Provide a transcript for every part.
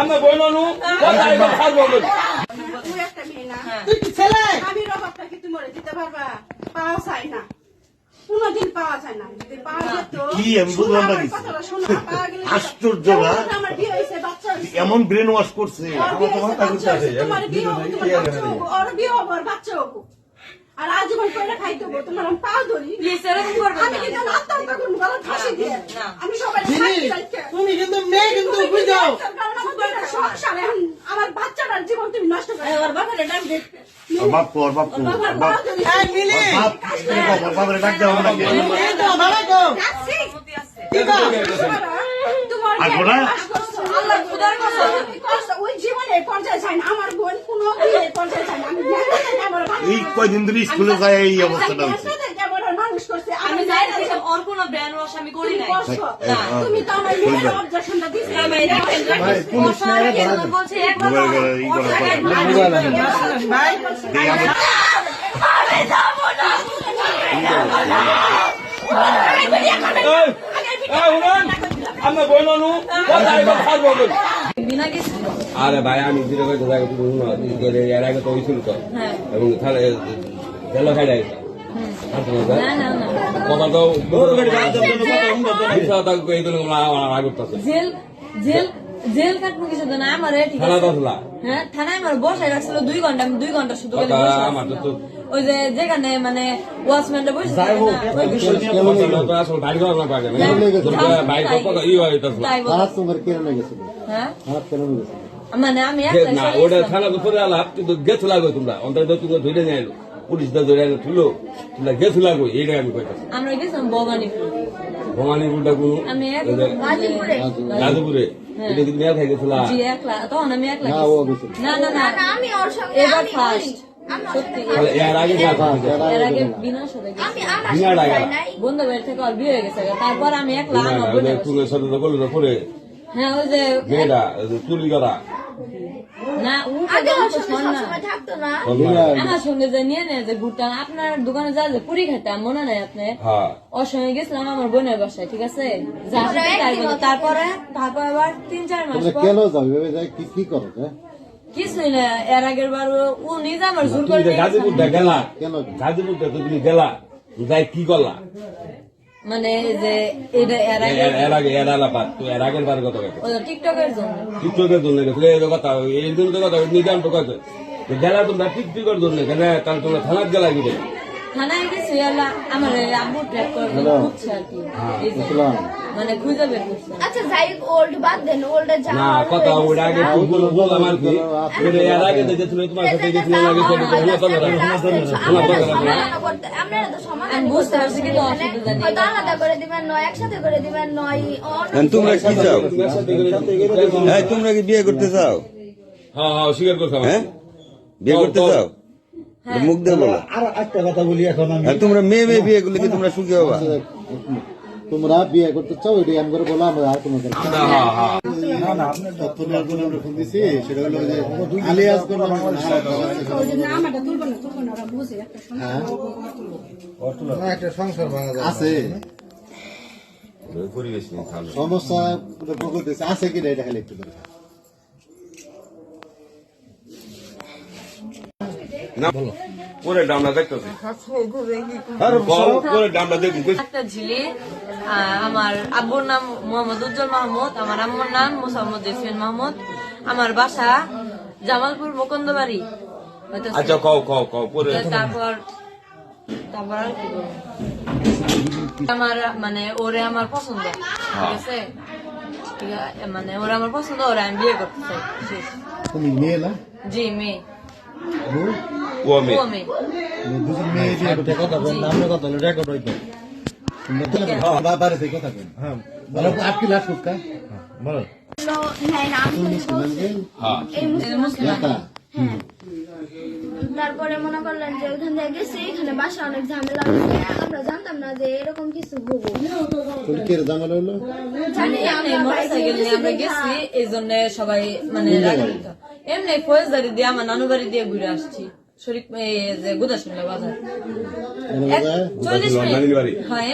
আমরা বই মানু আমি রবাবটা কি তুমি দিতে পারবা? পাওয়া যায় না, কোনদিন পাওয়া যায় না। যদি পাওয়া যেত কি আমি বুঝলাম না কিছু। আশ্চর্য না, আমার বিয়ে হয়েছে, বাচ্চা হয়েছে, এমন ব্রেন ওয়াশ করছে। তোমার বিয়ে হবো, তোমার বাচ্চা হবো, ওর বিয়ে হবো, আর বাচ্চা হবো, আর আজীবন করে খাইতে হবো। তোমার আমি পা ধরি, আমি কিন্তু আত্মহত্যা করবো গলা ফাঁসি দিয়ে। আমি সবাই তুমি কিন্তু মেয়ে কিন্তু বুঝাও সংসার, এখন আমার বাচ্চাটার জীবন তুমি নষ্ট করে বাপ কর বাপ কর বাপ মিলি বাপরে ডাক দাও নাকি আসবো না। ওই জীবনে পর্যায়ে চাই না, আমার বোন কোনো পর্যায়ে চাই না। আমি এই কয়দিন ধরে স্কুলে যায় এই অবস্থাটা হচ্ছে। মানুষ করছে, আমি যাই না ওর কোনো ব্র্যান্ড ওয়াশ আমি করি নাই। তুমি তো আমার মেয়ের অবজেকশনটা দিচ্ছ। বলছে একবার আমরা বই মানু বিনা গেছিল। আরে ভাই আমি এর আগে তো হয়েছিল তো, এবং তাহলে গেল খাই যায় না না না কথা তো আগে জেল জেল জেল কাটবো কিছু না আমার ঠিক খেলা আছে। দশলা হ্যাঁ থানায় আমার বসাই রাখছিল 2 ঘন্টা, আমি 2 ঘন্টা শুধু খালি বসে আমার আছি। তো ওই যে যেখানে মানে ওয়াচম্যানটা বসে থাকে না, ওই বিষয়ে আসলে বাইরে করা না পারে বাইরে ই হইতেছিল তাই বলে। হ্যাঁ মানে আমি একটা না ওটা থানা তো করে আলাপ, কিন্তু গেছো লাগো তোমরা অন্তত তুমি ধরে নিয়ে এলো, পুলিশ দা ধরে আনো তুলো, তোমরা গেছো লাগো এইটাই আমি কইতাছি। আমরা গেছিলাম ভবানীপুর, ভবানীপুরটা কোন আমি গাজীপুরে গাজীপুরে, এটা কি মেয়া থেকে গেছিলা? জি একলা, তখন আমি একলা না না না আমি ওর সঙ্গে এবার ফার্স্ট সত্যি তাহলে এর আগে এর আগে বিনার সাথে গেছি, আমি আমার বিনা ডাকা বন্ধু বাড়ি থেকে আর বিয়ে হয়ে গেছে, তারপর আমি একলা আমার বোনের বাসায়। তুলের সাথে তো করলো তো পরে হ্যাঁ ওই যে মেয়েটা চুরি করা না আগে ওর উঠে সঙ্গে সবসময় থাকতো না। আমার সঙ্গে যে নিয়ে নেয় যে ঘুরতাম, আপনার দোকানে যা যে পুরি খাইতাম মনে নাই আপনার, হ্যাঁ ওর সঙ্গে গেছিলাম আমার বোনের বাসায়, ঠিক আছে যা সাথে তাই বলো। তারপরে আবার 3-4 মাস পর কেন যাবে কি করো কিছুই না, এর আগের বার ও নিজে আমার জোর করে নিয়ে গেছে। গাজীপুরটা গেলা, কেন গাজীপুরটা তো তুমি গেলা, যাই কি করলা? মানে যে এটা এর আগে এর আলাপাত তো এর আগের বার কথা কথা ওই টিকটকের জন্য টিকটকের জন্য গেছিল এই কথা, এই জন্য কথা নিজাম তো কথা গেলা তোমরা টিকটকের জন্য কেন, তাহলে তোমরা থানার গেলা গিয়ে থানায় গেছি, আমার আব্বু ট্র্যাক করে খুঁজছে আর কি, এই যে, মানে খুঁজে বের করছে। আচ্ছা যাই ওল্ড বাদ দেন, ওল্ডে যা না কথা ওটা আগে বললাম আর কি, এর আগে দেখেছিল তোমার সাথে গেছিল আগে আপনারা তো সমান আমি বুঝতে পারছি কিন্তু অসুবিধা নেই। হয়তো আলাদা করে দিবেন, নয় একসাথে করে দিবেন, নয় তোমরা কি চাও? হ্যাঁ তোমরা কি বিয়ে করতে চাও? হ্যাঁ হ্যাঁ স্বীকার করছো হ্যাঁ বিয়ে করতে চাও? মুখ দিয়ে বলো। আর একটা কথা বলি এখন আমি, আর তোমরা মেয়ে মেয়ে বিয়ে করলে কি তোমরা সুখী হবা? তোমরা বিয়ে করতে চাও এটাই আমি করে বলো, আমরা আর কোনো হ্যাঁ না আপনার তথ্য নেওয়ার জন্য আমরা ফোন দিছি, সেটা হলো যে আলিয়াস করলাম আমারটা তুলবো না ওরা বুঝে একটা সংসার আছে পরিবেশ নিয়ে সমস্যা প্রকৃতি আছে কিনা এটা খালি একটু করে না বলো পরে ডামলা দেখতেছি, পরে ডামলা দেখুন। একটা ঝিলি, আমার আব্বুর নাম মোহাম্মদ উজ্জ্বল মাহমুদ, আমার আম্মুর নাম মোসাম্মদ ইসমিন মাহমুদ, আমার বাসা জামালপুর মুকুন্দবাড়ি। আচ্ছা কও পরে তারপর আর কি বলবো, আমার মানে ওরে আমার পছন্দ, ঠিক আছে, মানে ওরা আমার পছন্দ, ওরা আমি বিয়ে করতে চাই। তুমি মেয়ে না? জি মেয়ে, ও মেয়ে ও মেয়ে। দুজন মেয়ে দিয়ে একটা কথা বলেন, আমরা কথা হলো রেকর্ড হইতো বাবারে কথা বলেন। হ্যাঁ বলো আপনি লাস্ট কোথা বলো নেয় না। আমি এই মুসলিম তারপরে মনে করলেন যে ওখান থেকে গেছি, এখানে বাসা অনেক ঝামেলা হচ্ছে, আমরা জানতাম না যে এরকম কিছু হবো। কে ঝামেলা হলো জানি এমনি মোটরসাইকেল নিয়ে আমরা গেছি, এই জন্য সবাই মানে এমনি ফৌজদারি দিয়ে আমার নানু বাড়ি দিয়ে ঘুরে আসছি, শরীর যে গোদাশুল্লা বাজার এনে যায়? 40 লন্ডনের মিনিট বাড়ি। হ্যাঁ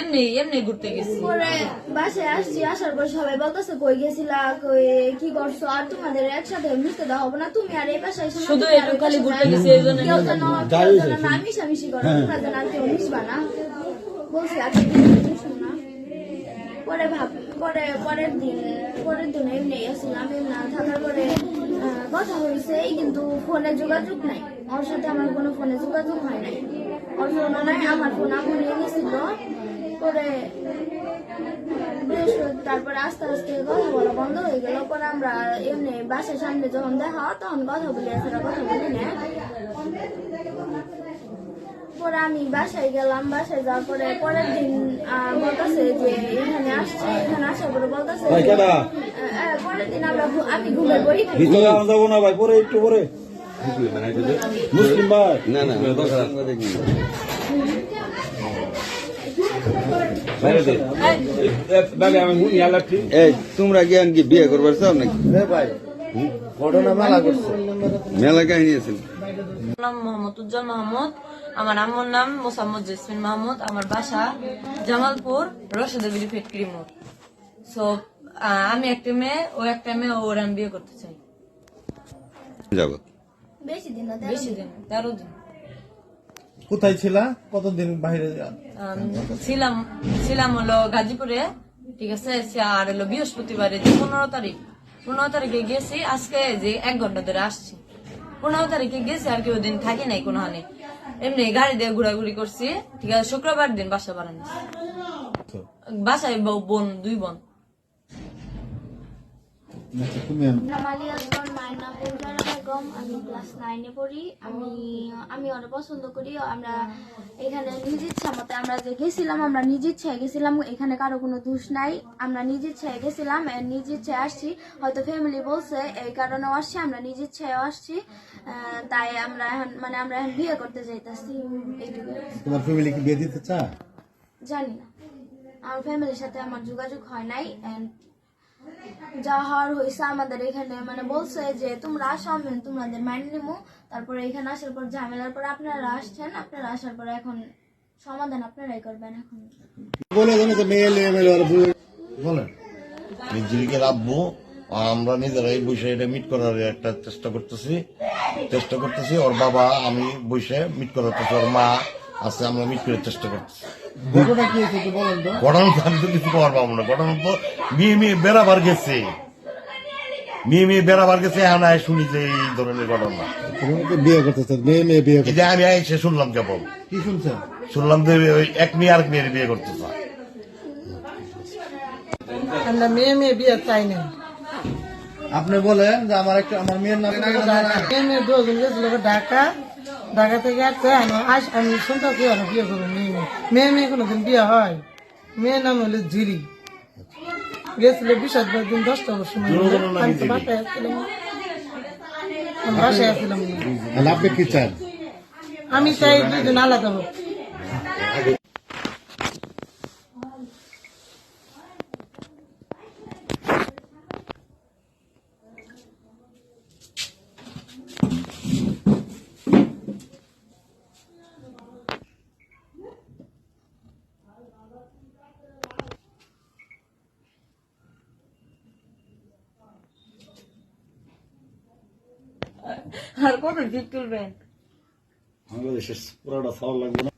এমনি ঘুরতে গেছি পরে বাসায় আসছি, আসার পর সবাই বলতেছে কই গেছিলা, কই কি করছো, আর তোমাদের একসাথে মিশতে দেওয়া হবে না, তুমি আর এই বাসায় এসো না, শুধু তুমি আর একটু ওই খালি বাসায় ঘুরতে না। গেছি, এই জন্য কেউ যেন না মিশামিশি করো, তোমরা যেন আর কেউ মিশবা না। বলছি আজকে মিশো না। পরের দিন এমনি আসলাম, এমনি থাকার পরে কথা হয়েছে, কিন্তু ফোনে যোগাযোগ নাই, ওর সাথে আমার কোনো ফোনে যোগাযোগ হয় নাই, ওর ফোনও নাই, আমার ফোন আমার নিয়ে গেছিল। পরে তারপরে আস্তে আস্তে কথা বলা বন্ধ হয়ে গেল। পরে আমরা এমনি বাসার সামনে যখন দেখা হয় তখন কথা বলি, এছাড়া কথা বলি না। পরে আমি বাসায় গেলাম, বাসায় যাওয়ার পরে পরের দিন বলতেছে যে এখানে আসছে, এখানে আসার পরে বলতেছে পরের দিন আমি ঘুমের বই খাই। ভিতরে আমরা যাবো না ভাই, পরে একটু পরে মুসলিম ভাই। না না আমরা দেখি বাইরে দে দাদা আমি মুনি আলাচ্ছি এই তোমরা কি আনকি বিয়ে করবার চাও নাকি? ভাই ঘটনা মেলা করছে। মেলা কাহিনী আছে। আমার নাম মোহাম্মদ উজ্জ্বল মাহমুদ, আমার আম্মুর নাম মোসাম্মদ জেসমিন মাহমুদ, আমার বাসা জামালপুর রশেদা বিডি ফেটকিরি মোড়। সো আমি একটা মেয়ে, ও একটা মেয়ে, ওর আমি বিয়ে করতে চাই। যাবো বেশি দিন না, বেশি দিন 13 দিন কোথায় ছিলা, কতদিন বাইরে? ছিলাম হলো গাজীপুরে, ঠিক আছে, আর হলো বৃহস্পতিবারে যে 15 তারিখে গেছি, আজকে যে 1 ঘন্টা ধরে আসছি। 15 তারিখে গেছি, আর কি ওই দিন থাকি নাই কোনো হানি, এমনি গাড়ি দিয়ে ঘোরাঘুরি করছি, ঠিক আছে। শুক্রবার দিন বাসা বাড়ানো, বাসায় বোন 2 বোন। তুমি নাম আলী আসমান, মায়ের নাম উজারা বেগম, আমি ক্লাস 9-এ পড়ি। আমি অনেক পছন্দ করি। আমরা এখানে নিজ ইচ্ছা মতে আমরা যে গেছিলাম, আমরা নিজ ইচ্ছায় গেছিলাম, এখানে কারো কোনো দোষ নাই, আমরা নিজ ইচ্ছায় গেছিলাম, নিজ ইচ্ছায় আসছি। হয়তো ফ্যামিলি বলছে এই কারণেও আসছি, আমরা নিজ ইচ্ছায় আসছি, তাই আমরা এখন বিয়ে করতে চাইতেছি। এইটুকু তোমার ফ্যামিলি কি বিয়ে দিতে চায়? জানি না, আমার ফ্যামিলির সাথে আমার যোগাযোগ হয় নাই। যা হওয়ার হয়েছে আমাদের এখানে বলছে যে তোমরা আসো, আমি তোমাদের মাইন্ড নিবো। তারপরে এখানে আসার পর ঝামেলার পর আপনারা আসছেন, আপনারা আসার পর এখন সমাধান আপনারাই করবেন। এখন বলে জানো যে মেয়ে বলেন ঝিলিকের আব্বু আমরা নিজেরা এই বসে এটা মিট করার একটা চেষ্টা করতেছি। ওর বাবা আমি বসে মিট করাতেছি, ওর মা আছে, আমরা মিট করার চেষ্টা করতেছি। ঘটনা কি হয়েছে একটু বলেন তো। ঘটনা তো আমি তো কিছু করার পাবো না। ঘটনা তো মেয়ে বেড়াবার গেছে, মেয়ে বেড়াবার গেছে, এখন শুনি যে এই ধরনের ঘটনা। তুমি তো বিয়ে করতেছ, মেয়ে বিয়ে এই যে আমি এসে শুনলাম, কেবল কি শুনছেন? শুনলাম যে ওই এক মেয়ে আরেক মেয়ের বিয়ে করতেছে। আমরা মেয়ে বিয়ে চাই না। আপনি বলেন যে আমার মেয়ের নামে মেয়ে 2 জন গেছিল ঢাকা থেকে আসছে, আমি শুনতেছি ওরা বিয়ে করবো। মেয়ে কোনোদিন বিয়ে হয়? মেয়ের নাম হলো ঝিরি, গেছিল 20 দিন 10টা বছর। আমি তো বাসায় আসছিলাম না। আপনি কি চান? আমি চাই 2 জন আলাদা হোক। আর কত ঠিক তুলবেন? বাংলাদেশের পুরোটা সাওয়ার লাগবে না।